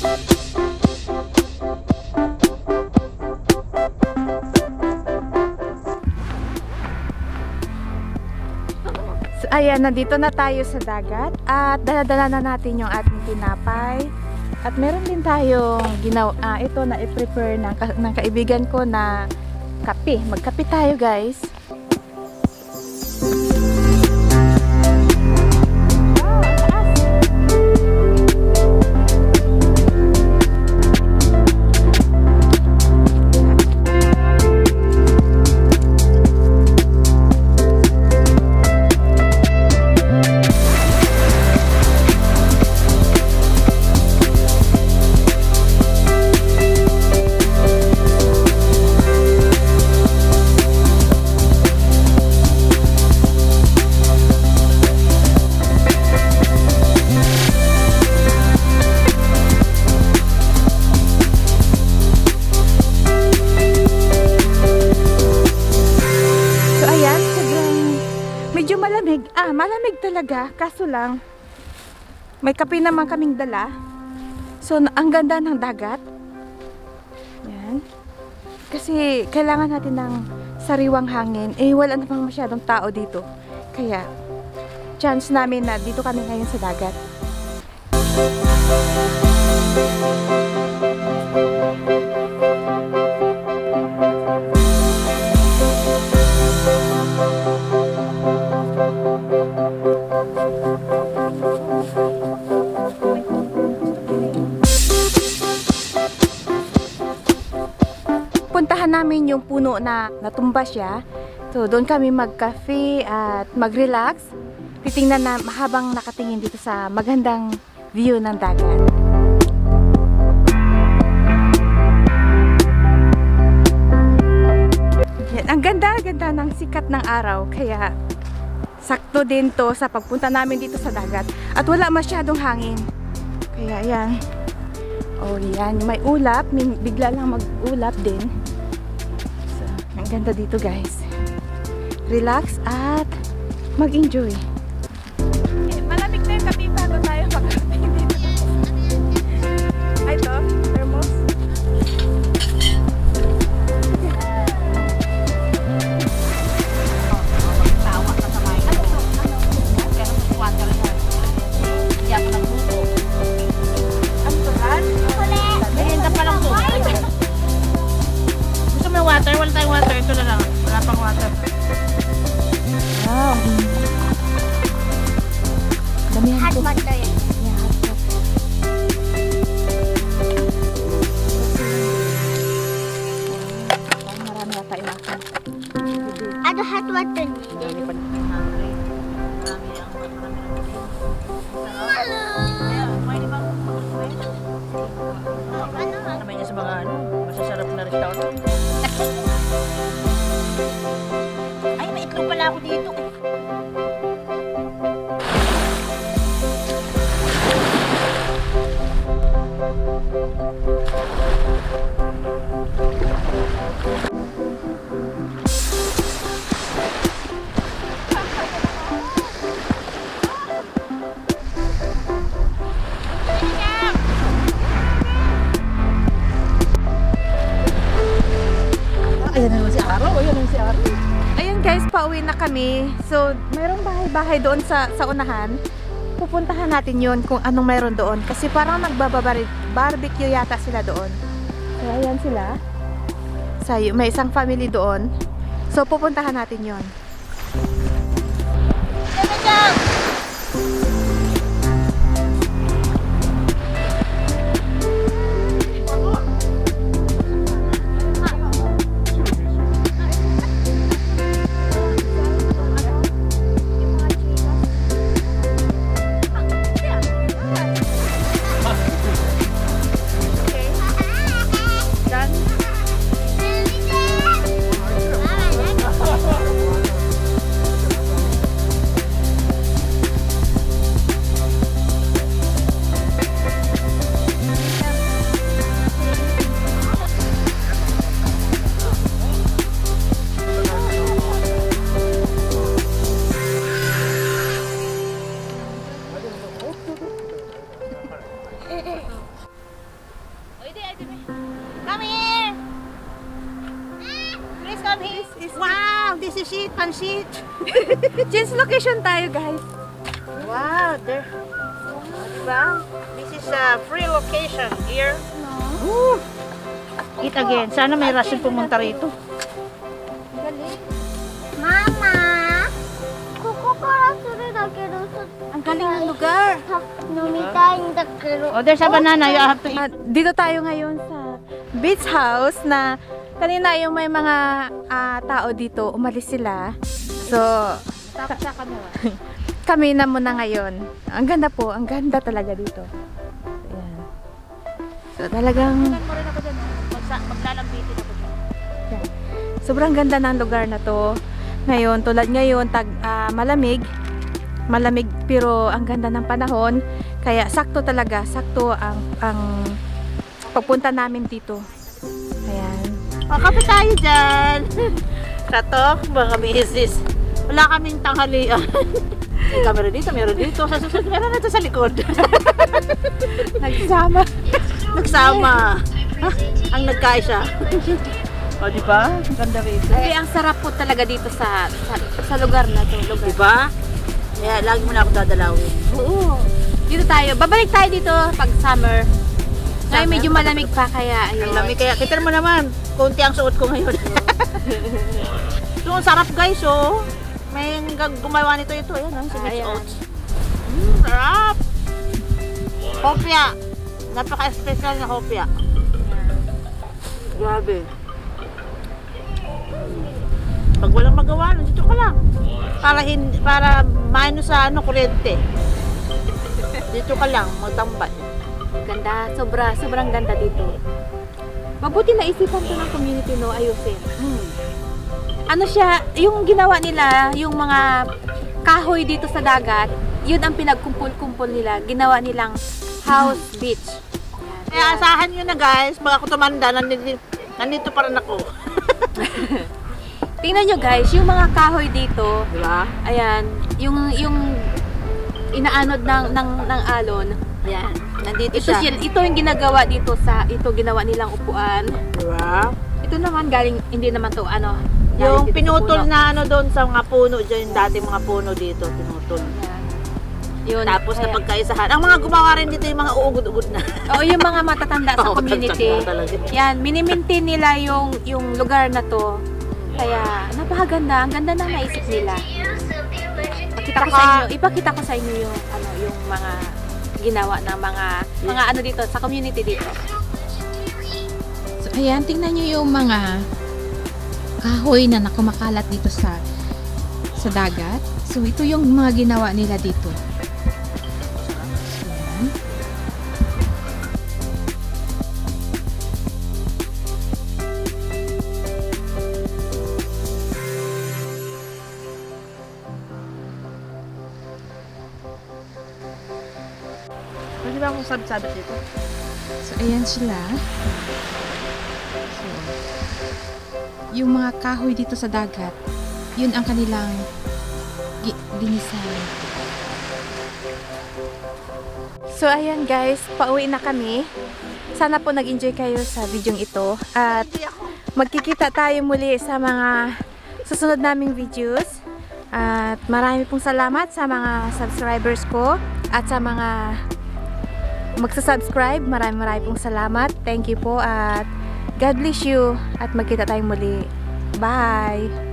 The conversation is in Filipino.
So, ayan, nandito na tayo sa dagat at dala-dala na natin yung ating tinapay. At meron din tayong ginawa, ito na i-prepare ng kaibigan ko na kape. Magkape tayo, guys. Malamig talaga, kaso lang may kape naman kaming dala. So ang ganda ng dagat. Yan. Kasi kailangan natin ng sariwang hangin. Eh wala namang masyadong tao dito. Kaya chance namin na dito kami ngayon sa dagat. Puntahan namin yung puno na natumba siya. So doon kami mag-cafe at mag-relax. Titingnan na habang nakatingin dito sa magandang view ng dagat. Yan, ang ganda-ganda ng sikat ng araw. Kaya sakto din to sa pagpunta namin dito sa dagat. At wala masyadong hangin. Kaya yan. Oh yan, may ulap. Bigla lang mag-ulap din. So, ang ganda dito guys. Relax at mag-enjoy. Okay, malamig na yung kape bago tayo mag-kape dito. Ay to, thermos. Tawa ka sa mga ito. Pero sa water na. Hindi ako nagluto. Ano to, Brad? Merienda pa lang to. Gusto mo yung water? Wala tayong water. Ito na lang. Wala pang water. Wow. Damihan Hot ko. water yan. Yeah, hot pot. Marami na tayo nasa. Ano hot water needed? Naman niya sa mga masasarap na restaurant. Ay, may itlog pala ako dito. Ayan na naman si Araw. Ayan na si Araw. Ayan guys, pauwi na kami. So, mayroong bahay-bahay doon sa unahan. Pupuntahan natin yun kung anong mayroon doon. Kasi parang nagbabarbecue yata sila doon. So, ayan sila. May isang family doon. So, pupuntahan natin yun. location is... Wow, this is it, pansit. Change location tayo, guys. Wow, there. Diba? This is a free location here. Woo! Eat again. Sana may Russian pumunta rito. Mama! Ang galing ng lugar. Namitayin Oh, there's a banana. You have to eat. Dito tayo ngayon sa beach house na kanina yung may mga tao dito, umalis sila. So, Tapos sa camera. kami na muna ngayon. Ang ganda po, ang ganda talaga dito. Ayan. So, talagang Tingnan mo rin ako dyan. Maglalambitin ako dyan. sobrang ganda ng lugar na to. Ngayon, tulad ngayon, malamig. Malamig pero ang ganda ng panahon. Kaya sakto talaga, sakto ang pagpunta namin dito. Ayan. O, kape tayo dyan. Katok, mga misis. Wala kaming tanghalian. May camera dito, meron dito. Sa susunod, meron na ito sa likod. Nagsama. Nagsama. Ha? Ang nagkaisa. O, diba? Ang ganda rito. Ay, ang sarap po talaga dito sa lugar na to. Lugar. Diba? Kaya lagi mo na ako dadalawin. Oo. Dito tayo. Babalik tayo dito pag summer. Ngayon medyo malamig pa kaya ayun. Ang lamig kaya. Kita mo naman, konti ang suot ko ngayon. So, ang sarap guys, oh. May gumawa nito ito. Ayan, si Mitch Ayan. Oats. Sarap! Hopya. Napaka-special na hopya. Grabe. Pag walang magawa, nandito ka lang. Para maano sa kuryente. Dito ka lang, magtambay. Ganda. Sobrang ganda dito. Mabuti na isipan to ng community, no? Ayusin. Ano siya, yung ginawa nila, yung mga kahoy dito sa dagat, yun ang pinagkumpul-kumpul nila. Ginawa nilang house beach. Kaya asahan nyo na guys, pag ako tumanda, nandito pa rin ako. Tingnan nyo guys, yung mga kahoy dito, Diba? ayan, yung inaanod ng alon, ayan. Nandito siya. Ito yung ginagawa dito ginawa nilang upuan. Diba? Ito naman galing, hindi naman to, ano, Yung galing dito sa pinutol puno. na ano doon sa mga puno dyan, yung dating mga puno dito, pinutol. Ayan. Yun, Tapos na kaya- pagkaisahan. Ang mga gumawa rin dito yung mga uugod-ugod na. Oo, yung mga matatanda sa Oo, community. tatanda talaga. Yan, minimaintain nila yung lugar na to. Kaya, napakaganda. Ang ganda na naisip nila. Ipakita ko sa inyo yung mga ginawa ng mga ano dito sa community dito. So, ayan, tingnan nyo yung mga kahoy na nakumakalat dito sa dagat. So, ito yung mga ginawa nila dito. Ayan. Pwede ba akong sabit-sabit dito? So, ayan sila. So, yung mga kahoy dito sa dagat, yun ang kanilang dinisign. So, ayan guys, pauwi na kami. Sana po nag-enjoy kayo sa videong ito. At magkikita tayo muli sa mga susunod naming videos. At marami pong salamat sa mga subscribers ko at sa mga magsasubscribe. Marami pong salamat. Thank you po at God bless you. At magkita tayo muli. Bye!